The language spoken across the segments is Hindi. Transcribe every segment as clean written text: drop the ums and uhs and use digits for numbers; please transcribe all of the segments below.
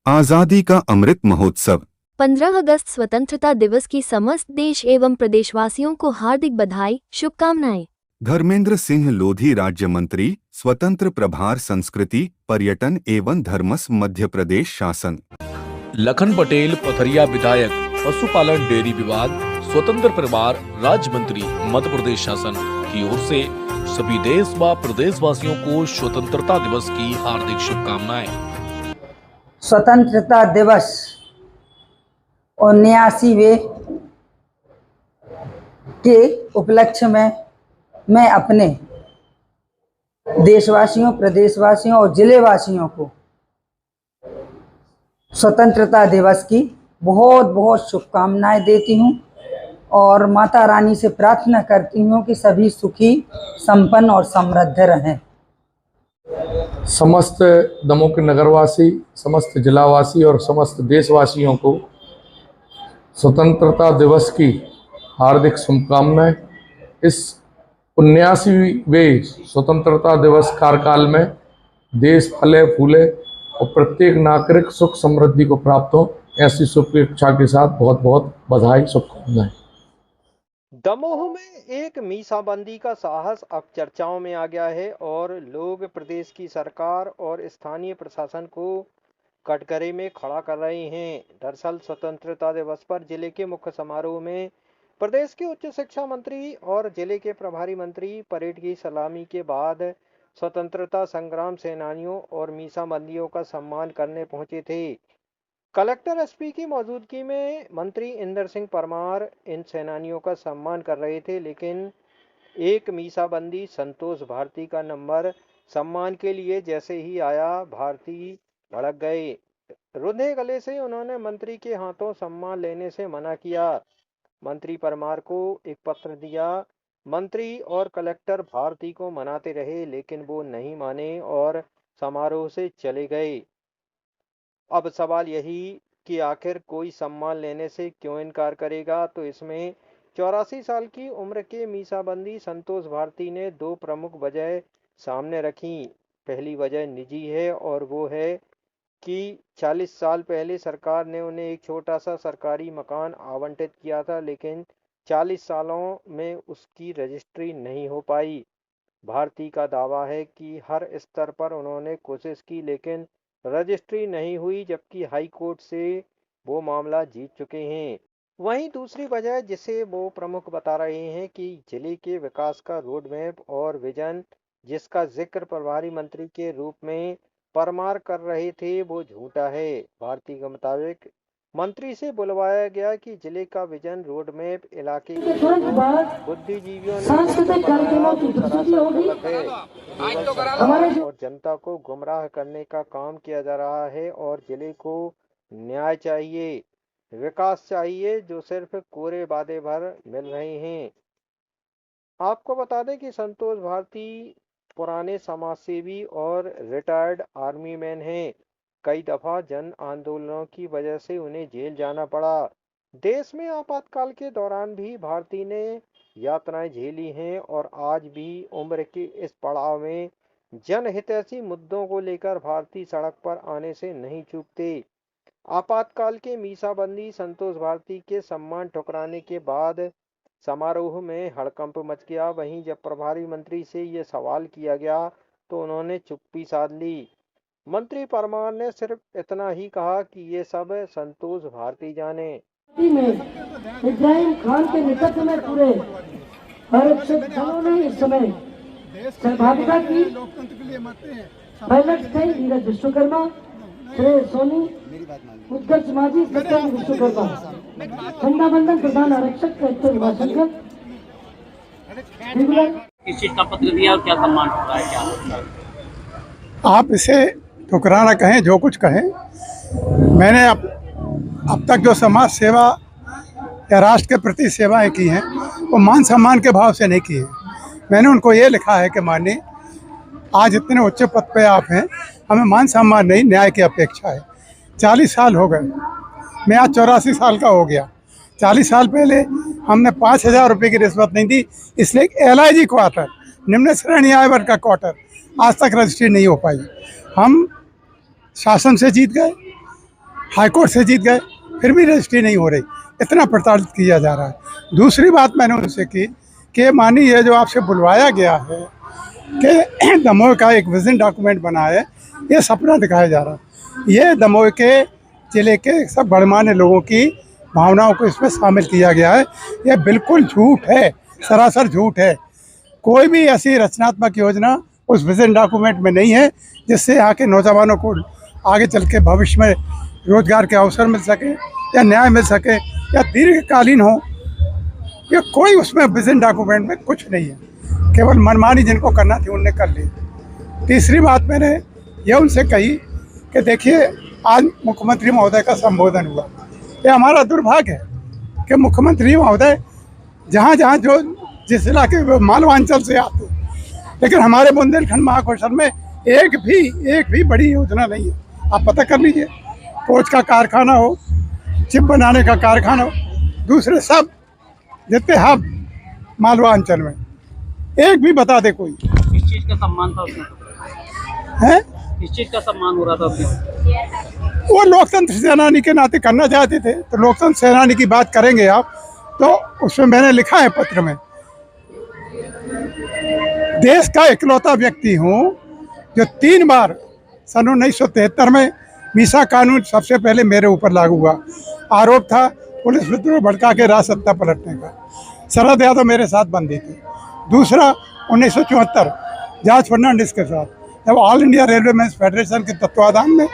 आज़ादी का अमृत महोत्सव 15 अगस्त स्वतंत्रता दिवस की समस्त देश एवं प्रदेशवासियों को हार्दिक बधाई, शुभकामनाएं। धर्मेंद्र सिंह लोधी राज्य मंत्री स्वतंत्र प्रभार संस्कृति पर्यटन एवं धर्मस मध्य प्रदेश शासन। लखन पटेल पथरिया विधायक पशुपालन डेयरी विभाग स्वतंत्र प्रभार राज्य मंत्री मध्य प्रदेश शासन की ओर से सभी देश व प्रदेशवासियों को स्वतंत्रता दिवस की हार्दिक शुभकामनाएं। स्वतंत्रता दिवस 79वें के उपलक्ष्य में मैं अपने देशवासियों, प्रदेशवासियों और जिलेवासियों को स्वतंत्रता दिवस की बहुत बहुत शुभकामनाएं देती हूं और माता रानी से प्रार्थना करती हूं कि सभी सुखी, संपन्न और समृद्ध रहें। समस्त दमोह के नगरवासी, समस्त जिलावासी और समस्त देशवासियों को स्वतंत्रता दिवस की हार्दिक शुभकामनाएं। इस 79वें स्वतंत्रता दिवस कार्यकाल में देश फले फूले और प्रत्येक नागरिक सुख समृद्धि को प्राप्त हो, ऐसी शुभेच्छा के साथ बहुत बहुत बधाई, शुभकामनाएं। दमोह में एक मीसाबंदी का साहस अब चर्चाओं में आ गया है और लोग प्रदेश की सरकार और स्थानीय प्रशासन को कटघरे में खड़ा कर रहे हैं। दरअसल स्वतंत्रता दिवस पर जिले के मुख्य समारोह में प्रदेश के उच्च शिक्षा मंत्री और जिले के प्रभारी मंत्री परेड की सलामी के बाद स्वतंत्रता संग्राम सेनानियों और मीसाबंदियों का सम्मान करने पहुंचे थे। कलेक्टर एसपी की मौजूदगी में मंत्री इंदर सिंह परमार इन सेनानियों का सम्मान कर रहे थे, लेकिन एक मीसाबंदी संतोष भारती का नंबर सम्मान के लिए जैसे ही आया, भारती भड़क गए। रुंधे गले से उन्होंने मंत्री के हाथों सम्मान लेने से मना किया। मंत्री परमार को एक पत्र दिया। मंत्री और कलेक्टर भारती को मनाते रहे, लेकिन वो नहीं माने और समारोह से चले गए। अब सवाल यही कि आखिर कोई सम्मान लेने से क्यों इनकार करेगा, तो इसमें 84 साल की उम्र के मीसाबंदी संतोष भारती ने दो प्रमुख वजह सामने रखी। पहली वजह निजी है और वो है कि 40 साल पहले सरकार ने उन्हें एक छोटा सा सरकारी मकान आवंटित किया था, लेकिन 40 सालों में उसकी रजिस्ट्री नहीं हो पाई। भारती का दावा है कि हर स्तर पर उन्होंने कोशिश की, लेकिन रजिस्ट्री नहीं हुई, जबकि हाई कोर्ट से वो मामला जीत चुके हैं। वहीं दूसरी वजह जिसे वो प्रमुख बता रहे हैं कि जिले के विकास का रोड मैप और विजन, जिसका जिक्र प्रभारी मंत्री के रूप में परमार कर रहे थे, वो झूठा है। भारती के मुताबिक मंत्री से बुलवाया गया कि जिले का विजन रोड मैप इलाके के बुद्धिजीवियों ने और जनता को गुमराह करने का काम किया जा रहा है और जिले को न्याय चाहिए, विकास चाहिए, जो सिर्फ कोरे वादे भर मिल रहे हैं। आपको बता दें कि संतोष भारती पुराने समाजसेवी और रिटायर्ड आर्मी मैन हैं। कई दफा जन आंदोलनों की वजह से उन्हें जेल जाना पड़ा। देश में आपातकाल के दौरान भी भारती ने यातनाएं झेली हैं और आज भी उम्र के इस पड़ाव में जनहितैषी मुद्दों को लेकर भारती सड़क पर आने से नहीं चूकते। आपातकाल के मीसाबंदी संतोष भारती के सम्मान ठुकराने के बाद समारोह में हड़कंप मच गया। वहीं जब प्रभारी मंत्री से ये सवाल किया गया तो उन्होंने चुप्पी साध ली। मंत्री परमार ने सिर्फ इतना ही कहा कि ये सब संतोष भारती जाने। इब्राहिम खान के नेतृत्व में पूरे भारत ने इस समय सहभागिता की। पायलट थे नीरज विश्वकर्मा, श्रेय सोनी, उत्कर्ष माझी, सत्येंद्र विश्वकर्मा, झंडा बंधन प्रधान आरक्षक कैप्टन उमाशंकर। किस चीज का पत्र दिया और क्या सम्मान होता है, क्या आप इसे ठुकराना कहें, जो कुछ कहें, मैंने अब तक जो समाज सेवा या राष्ट्र के प्रति सेवाएं की हैं वो मान सम्मान के भाव से नहीं की है। मैंने उनको ये लिखा है कि माननीय, आज इतने उच्च पद पे आप हैं, हमें मान सम्मान नहीं, न्याय की अपेक्षा है। 40 साल हो गए, मैं आज 84 साल का हो गया। 40 साल पहले हमने 5,000 रुपये की रिश्वत नहीं दी, इसलिए LIG क्वार्टर, निम्न श्रेणी आय वर्ग का क्वार्टर आज तक रजिस्ट्री नहीं हो पाई। हम शासन से जीत गए, हाईकोर्ट से जीत गए, फिर भी रजिस्ट्री नहीं हो रही। इतना प्रताड़ित किया जा रहा है। दूसरी बात मैंने उनसे की कि मानिए ये जो आपसे बुलवाया गया है कि दमोह का एक विजन डॉक्यूमेंट बना है, ये सपना दिखाया जा रहा है। ये दमोह के जिले के सब गणमान्य लोगों की भावनाओं को इसमें शामिल किया गया है। यह बिल्कुल झूठ है, सरासर झूठ है। कोई भी ऐसी रचनात्मक योजना उस विजन डॉक्यूमेंट में नहीं है जिससे यहाँ के नौजवानों को आगे चल के भविष्य में रोजगार के अवसर मिल सके या न्याय मिल सके या दीर्घकालीन हो। ये कोई उसमें विजन डॉक्यूमेंट में कुछ नहीं है, केवल मनमानी जिनको करना थी उनने कर ली। तीसरी बात मैंने यह उनसे कही कि देखिए आज मुख्यमंत्री महोदय का संबोधन हुआ, ये हमारा दुर्भाग्य है कि मुख्यमंत्री महोदय जहाँ जहाँ जो जिस इलाके मालवांचल से आते हैं, लेकिन हमारे बुंदेलखंड महाकौशल में एक भी बड़ी योजना नहीं है। आप पता कर लीजिए, कोच का कारखाना हो, चिप बनाने का कारखाना हो, दूसरे सब जितने हब मालवांचल में एक भी बता दे कोई। किस चीज का सम्मान था उसमें? है किस चीज का सम्मान हो रहा था उसमें? वो लोकतंत्र सेनानी के नाते करना चाहते थे, तो लोकतंत्र सेनानी की बात करेंगे आप तो उसमें मैंने लिखा है पत्र में, देश का इकलौता व्यक्ति हूँ जो 3 बार सन 1973 में मीसा कानून सबसे पहले मेरे ऊपर लागू हुआ। आरोप था पुलिस विद्रोह भड़का के राज सत्ता पलटने का। शरद यादव मेरे साथ बंदी थी। दूसरा 1974 जॉर्ज फर्नांडिस के साथ, जब all India railway men's federation के तत्वाधान में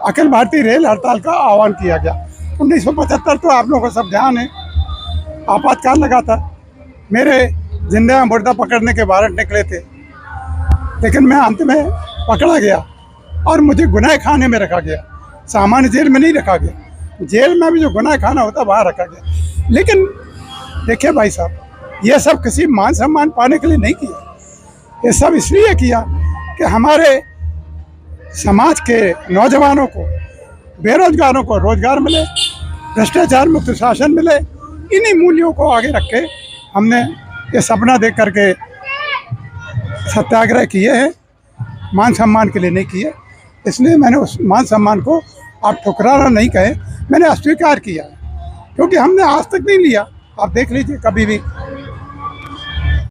अखिल भारतीय रेल हड़ताल का आह्वान किया गया। 1975 तो आप लोगों को सब ध्यान है, आपातकाल लगा था, मेरे जिंदा मुर्दा पकड़ने के वारंट निकले थे, लेकिन मैं अंत में पकड़ा गया और मुझे गुनाह खाने में रखा गया। सामान्य जेल में नहीं रखा गया, जेल में भी जो गुनाह खाना होता वहाँ रखा गया। लेकिन देखिए भाई साहब, ये सब किसी मान सम्मान पाने के लिए नहीं किया, ये सब इसलिए किया कि हमारे समाज के नौजवानों को, बेरोजगारों को रोजगार मिले, भ्रष्टाचार मुक्त शासन मिले। इन्हीं मूल्यों को आगे रख के हमने ये सपना देख करके सत्याग्रह किए हैं, मान सम्मान के लिए नहीं किए। इसलिए मैंने उस मान सम्मान को आप ठुकराना नहीं कहे, मैंने अस्वीकार किया, क्योंकि हमने आज तक नहीं लिया। आप देख लीजिए कभी भी